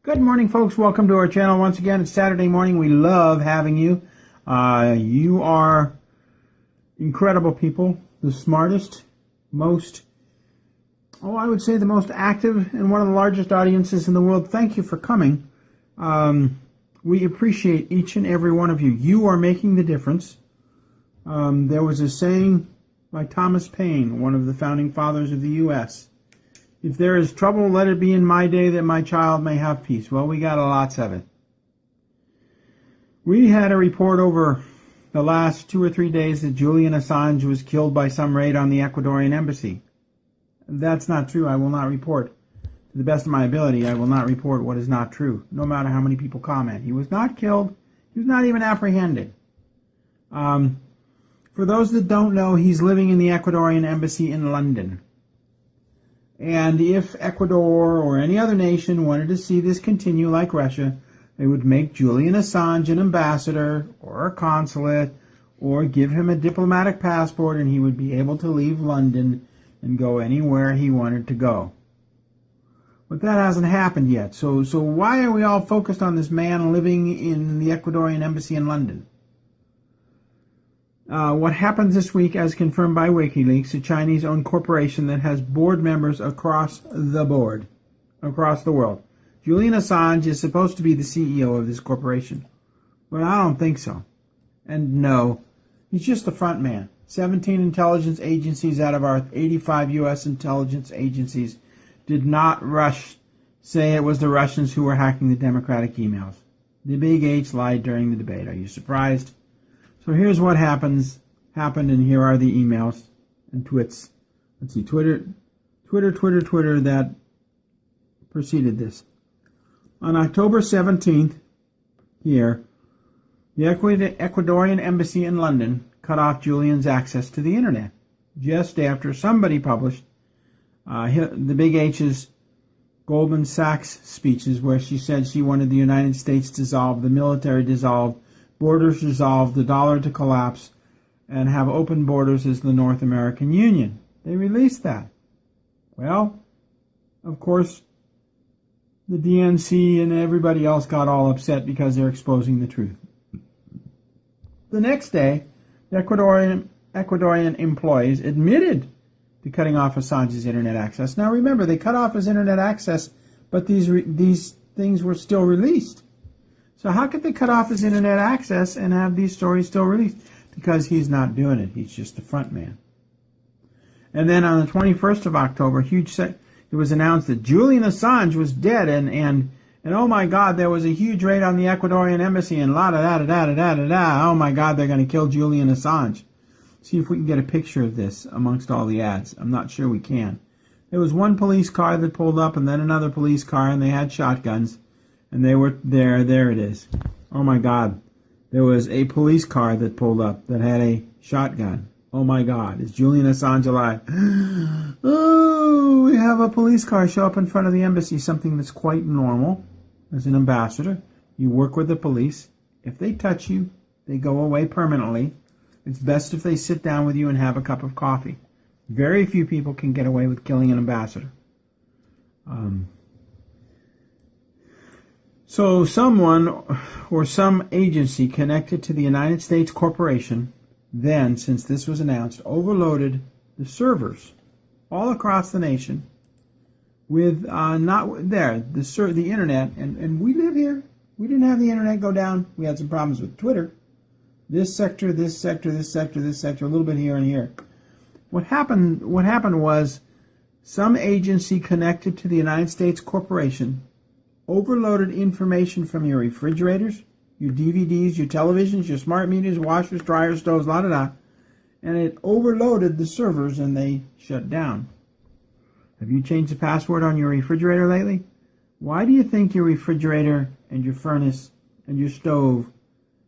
Good morning, folks. Welcome to our channel. Once again, it's Saturday morning. We love having you. You are incredible people. The smartest, I would say the most active and one of the largest audiences in the world. Thank you for coming. We appreciate each and every one of you. You are making the difference. There was a saying by Thomas Paine, one of the founding fathers of the U.S., "If there is trouble, let it be in my day that my child may have peace." Well, we got lots of it. We had a report over the last 2 or 3 days that Julian Assange was killed by some raid on the Ecuadorian embassy. That's not true. I will not report. To the best of my ability, I will not report what is not true, no matter how many people comment. He was not killed. He was not even apprehended. For those that don't know, he's living in the Ecuadorian embassy in London. And if Ecuador or any other nation wanted to see this continue like Russia, they would make Julian Assange an ambassador or a consulate or give him a diplomatic passport, and he would be able to leave London and go anywhere he wanted to go. But that hasn't happened yet. So why are we all focused on this man living in the Ecuadorian embassy in London? What happened this week, as confirmed by WikiLeaks, a Chinese-owned corporation that has board members across the board, across the world. Julian Assange is supposed to be the CEO of this corporation, but I don't think so. And no, he's just the front man. 17 intelligence agencies out of our 85 U.S. intelligence agencies did not say it was the Russians who were hacking the Democratic emails. The Big H lied during the debate. Are you surprised? So here's what happened, and here are the emails and twits. Let's see, Twitter that preceded this. On October 17th, here, the Ecuadorian embassy in London cut off Julian's access to the internet, just after somebody published the Big H's Goldman Sachs speeches, where she said she wanted the United States dissolved, the military dissolved, borders dissolved, the dollar to collapse, and have open borders as the North American Union. They released that. Well, of course, the DNC and everybody else got all upset because they're exposing the truth. The next day, the Ecuadorian employees admitted to cutting off Assange's internet access. Now remember, they cut off his internet access, but these things were still released. So how could they cut off his internet access and have these stories still released? Because he's not doing it. He's just the front man. And then on the 21st of October, it was announced that Julian Assange was dead, and oh my God, there was a huge raid on the Ecuadorian embassy, and la-da-da-da-da-da-da-da. Oh my God, they're going to kill Julian Assange. See if we can get a picture of this amongst all the ads. I'm not sure we can. There was one police car that pulled up, and then another police car, and they had shotguns. And they were there. There it is. Oh my God. There was a police car that pulled up that had a shotgun. Oh my God. Is Julian Assange alive? Oh, we have a police car show up in front of the embassy, something that's quite normal. As an ambassador, you work with the police. If they touch you, they go away permanently. It's best if they sit down with you and have a cup of coffee. Very few people can get away with killing an ambassador. So someone or some agency connected to the United States corporation then, since this was announced, overloaded the servers all across the nation with the internet. And we live here. We didn't have the internet go down. We had some problems with Twitter. This sector, this sector, this sector, this sector, a little bit here and here. What happened was some agency connected to the United States corporation overloaded information from your refrigerators, your DVDs, your televisions, your smart meters, washers, dryers, stoves, and it overloaded the servers and they shut down. Have you changed the password on your refrigerator lately? Why do you think your refrigerator and your furnace and your stove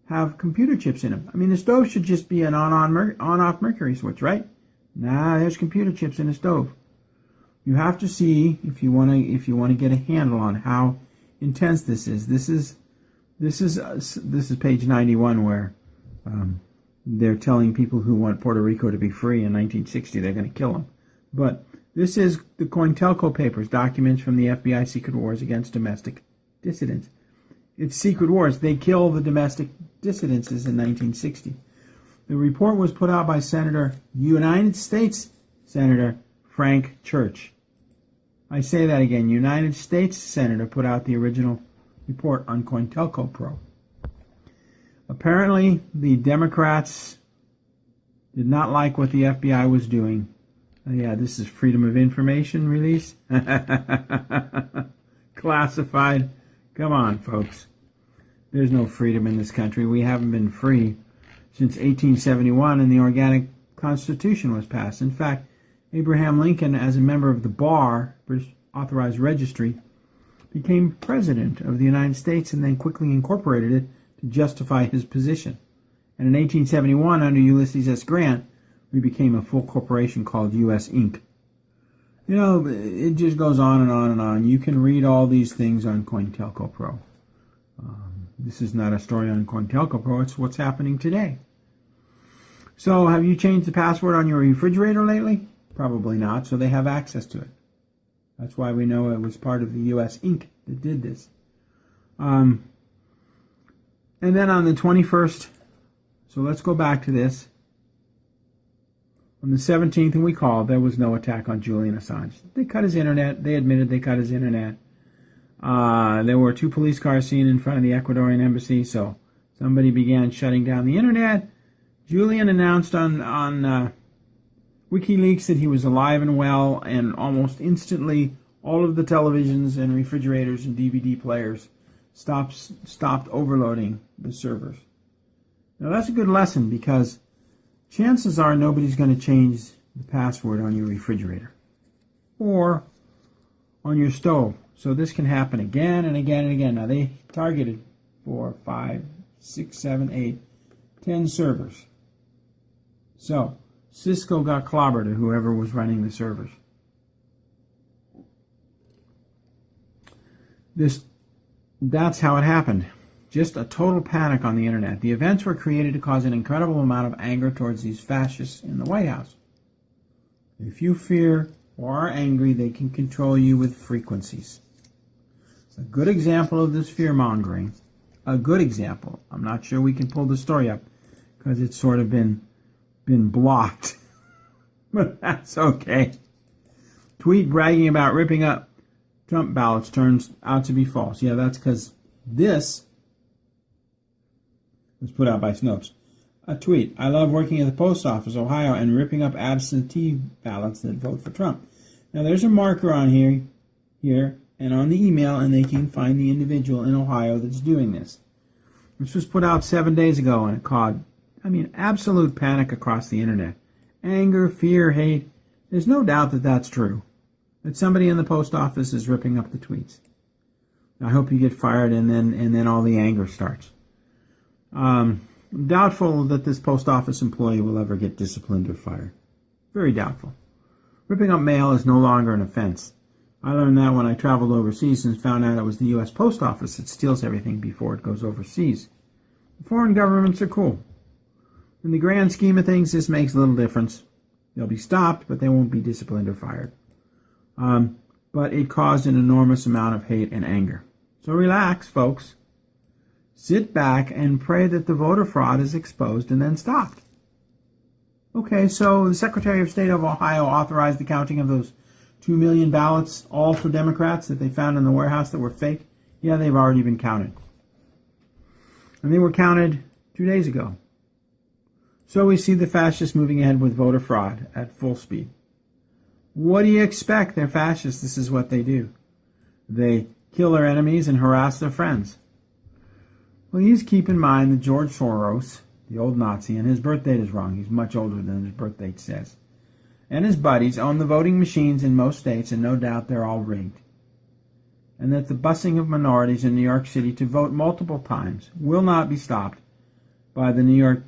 have computer chips in them? I mean, the stove should just be an on-off mercury switch, right? Nah, there's computer chips in the stove. You have to see if you want to get a handle on how intense this is. This is page 91 where they're telling people who want Puerto Rico to be free in 1960 they're going to kill them. But this is the COINTELPRO papers, documents from the FBI secret wars against domestic dissidents. It's secret wars. They kill the domestic dissidents in 1960. The report was put out by United States Senator Frank Church. I say that again. United States Senator put out the original report on COINTELPRO. Apparently, the Democrats did not like what the FBI was doing. Yeah, this is Freedom of Information release. Classified. Come on, folks. There's no freedom in this country. We haven't been free since 1871, and the Organic Constitution was passed. In fact, Abraham Lincoln, as a member of the BAR, British Authorized Registry, became President of the United States and then quickly incorporated it to justify his position. And in 1871, under Ulysses S. Grant, we became a full corporation called U.S. Inc. You know, it just goes on and on and on. You can read all these things on COINTELPRO. This is not a story on COINTELPRO. It's what's happening today. So, have you changed the password on your refrigerator lately? Probably not, so they have access to it. That's why we know it was part of the U.S. Inc. that did this. And then on the 21st, so let's go back to this. On the 17th, and we called, there was no attack on Julian Assange. They cut his internet. They admitted they cut his internet. There were 2 police cars seen in front of the Ecuadorian embassy, so somebody began shutting down the internet. Julian announced on WikiLeaks that he was alive and well, and almost instantly all of the televisions and refrigerators and DVD players stopped overloading the servers. Now that's a good lesson, because chances are nobody's going to change the password on your refrigerator or on your stove. So this can happen again and again and again. Now they targeted 4, 5, 6, 7, 8, 10 servers. So Cisco got clobbered, or whoever was running the servers. That's how it happened. Just a total panic on the internet. The events were created to cause an incredible amount of anger towards these fascists in the White House. If you fear or are angry, they can control you with frequencies. A good example of this fear-mongering, a good example. I'm not sure we can pull the story up because it's sort of been blocked. But that's okay. Tweet bragging about ripping up Trump ballots turns out to be false. Yeah, that's because this was put out by Snopes. A tweet: I love working at the post office, Ohio, and ripping up absentee ballots that vote for Trump. Now there's a marker on here, and on the email, and they can find the individual in Ohio that's doing this. This was put out 7 days ago, and it caused, absolute panic across the internet. Anger, fear, hate. There's no doubt that that's true. That somebody in the post office is ripping up the tweets. I hope you get fired, and then all the anger starts. Doubtful that this post office employee will ever get disciplined or fired. Very doubtful. Ripping up mail is no longer an offense. I learned that when I traveled overseas and found out it was the U.S. Post Office that steals everything before it goes overseas. Foreign governments are cool. In the grand scheme of things, this makes little difference. They'll be stopped, but they won't be disciplined or fired. But it caused an enormous amount of hate and anger. So relax, folks. Sit back and pray that the voter fraud is exposed and then stopped. Okay, so the Secretary of State of Ohio authorized the counting of those 2 million ballots, all for Democrats, that they found in the warehouse that were fake. Yeah, they've already been counted. And they were counted 2 days ago. So we see the fascists moving ahead with voter fraud at full speed. What do you expect? They're fascists. This is what they do. They kill their enemies and harass their friends. Please keep in mind that George Soros, the old Nazi, and his birth date is wrong. He's much older than his birth date says. And his buddies own the voting machines in most states, and no doubt they're all rigged. And that the busing of minorities in New York City to vote multiple times will not be stopped by the New York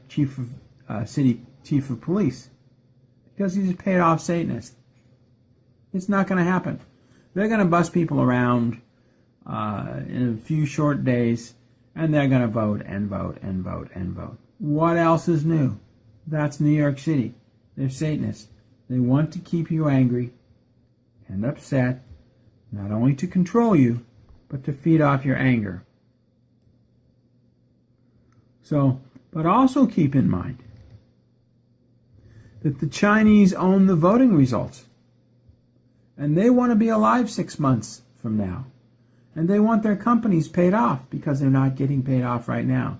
City Chief of Police, because he's a paid-off Satanist. It's not going to happen. They're going to bus people around in a few short days, and they're going to vote and vote and vote and vote. What else is new? That's New York City. They're Satanists. They want to keep you angry and upset, not only to control you, but to feed off your anger. So, but also keep in mind that the Chinese own the voting results. And they want to be alive 6 months from now. And they want their companies paid off because they're not getting paid off right now.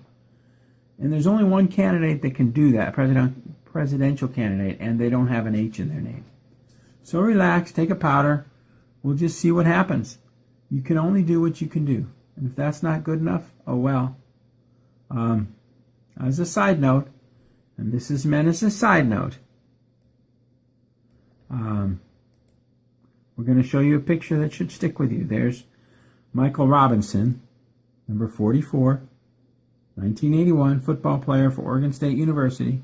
And there's only one candidate that can do that, presidential candidate, and they don't have an H in their name. So relax, take a powder. We'll just see what happens. You can only do what you can do. And if that's not good enough, oh well. As a side note, and this is meant as a side note, we're going to show you a picture that should stick with you. There's Michael Robinson, number 44, 1981, football player for Oregon State University.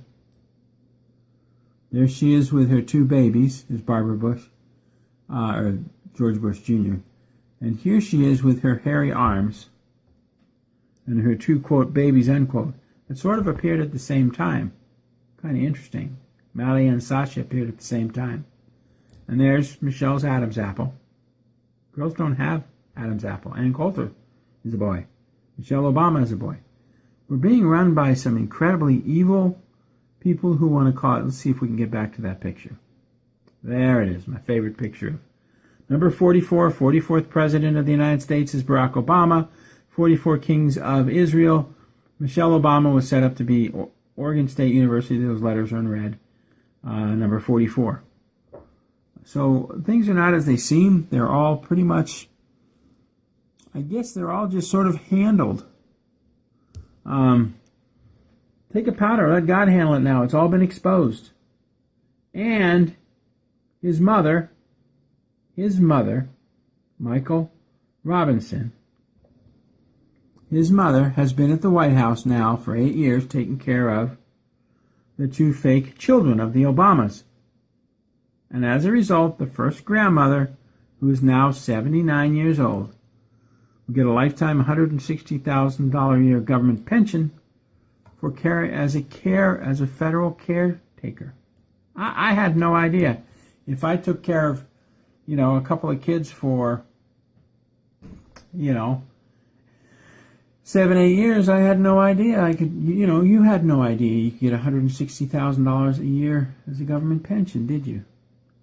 There she is with her two babies, is Barbara Bush, or George Bush Jr. And here she is with her hairy arms and her two, quote, babies, unquote, that sort of appeared at the same time. Kind of interesting. Mally and Sasha appeared at the same time. And there's Michelle's Adam's apple. Girls don't have Adam's apple. Ann Coulter is a boy. Michelle Obama is a boy. We're being run by some incredibly evil people who want to call it. Let's see if we can get back to that picture. There it is, my favorite picture. Number 44, 44th President of the United States is Barack Obama. 44 Kings of Israel. Michelle Obama was set up to be Oregon State University. Those letters are in red. Number 44. So things are not as they seem. They're all pretty much, I guess they're all just sort of handled. Take a powder, let God handle it now. It's all been exposed. And his mother, Michael Robinson, his mother has been at the White House now for 8 years taking care of the two fake children of the Obamas. And as a result, the first grandmother, who is now 79 years old, will get a lifetime $160,000 a year government pension for care as a federal caretaker. I had no idea. If I took care of, a couple of kids for, 7, 8 years, I had no idea. I could, you had no idea you could get $160,000 a year as a government pension, did you?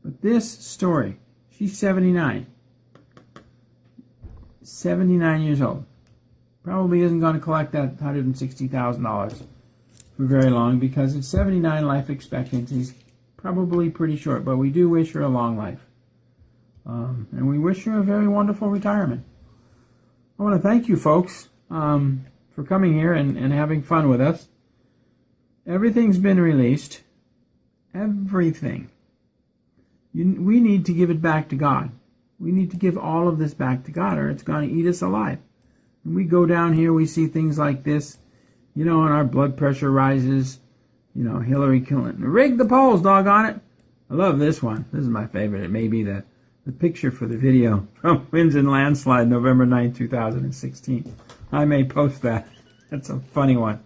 But this story, she's 79. 79 years old. Probably isn't going to collect that $160,000 for very long because at 79, life expectancy is probably pretty short. But we do wish her a long life. And we wish her a very wonderful retirement. I want to thank you folks for coming here and having fun with us. Everything's been released. Everything. We need to give it back to God. We need to give all of this back to God or it's going to eat us alive. When we go down here, we see things like this, and our blood pressure rises. Hillary Clinton. Rig the polls, doggone it. I love this one. This is my favorite. It may be the picture for the video from Winds and Landslide, November 9, 2016. I may post that. That's a funny one.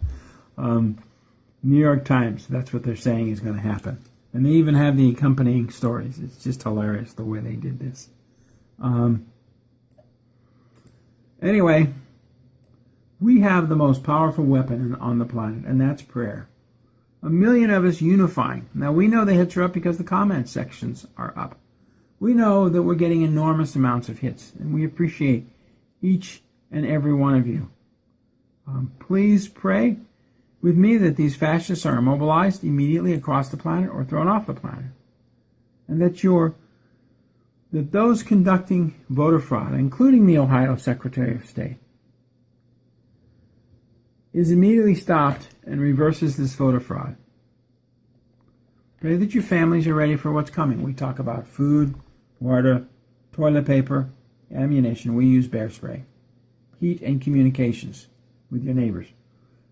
New York Times, that's what they're saying is going to happen. And they even have the accompanying stories. It's just hilarious the way they did this. Anyway, we have the most powerful weapon on the planet, and that's prayer. 1 million of us unifying. Now, we know the hits are up because the comment sections are up. We know that we're getting enormous amounts of hits, and we appreciate each and every one of you. Please pray with me that these fascists are immobilized immediately across the planet or thrown off the planet. And that those conducting voter fraud, including the Ohio Secretary of State, is immediately stopped and reverses this voter fraud. Pray that your families are ready for what's coming. We talk about food, water, toilet paper, ammunition. We use bear spray. Heat and communications with your neighbors.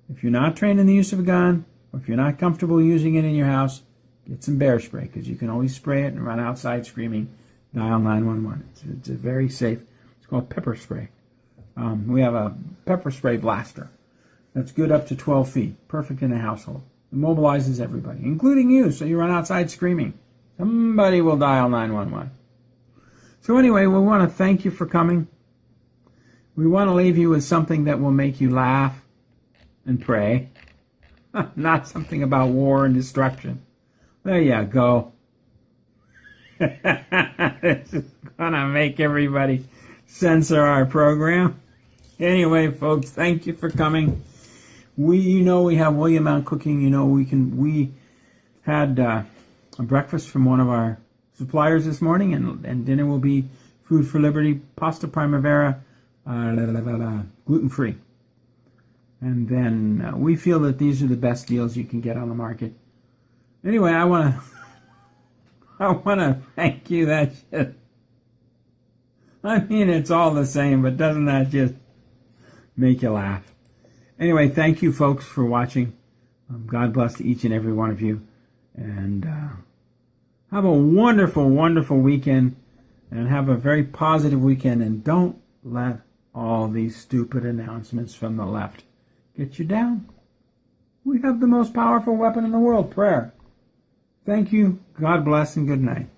If you're not trained in the use of a gun, or if you're not comfortable using it in your house, get some bear spray, because you can always spray it and run outside screaming, dial 911. It's a very safe, it's called pepper spray. We have a pepper spray blaster that's good up to 12 feet, perfect in a household. It mobilizes everybody, including you, so you run outside screaming. Somebody will dial 911. So anyway, we want to thank you for coming. We want to leave you with something that will make you laugh and pray, not something about war and destruction. There you go. This is going to make everybody censor our program. Anyway, folks, thank you for coming. We have William Mount Cooking. We had a breakfast from one of our suppliers this morning, and dinner will be Food for Liberty, Pasta Primavera, gluten-free. And then we feel that these are the best deals you can get on the market. Anyway, I want to thank you. That shit. I mean, it's all the same, but doesn't that just make you laugh? Anyway, thank you, folks, for watching. God bless to each and every one of you. And have a wonderful, wonderful weekend. And have a very positive weekend. And don't let all these stupid announcements from the left get you down. We have the most powerful weapon in the world, prayer. Thank you. God bless and good night.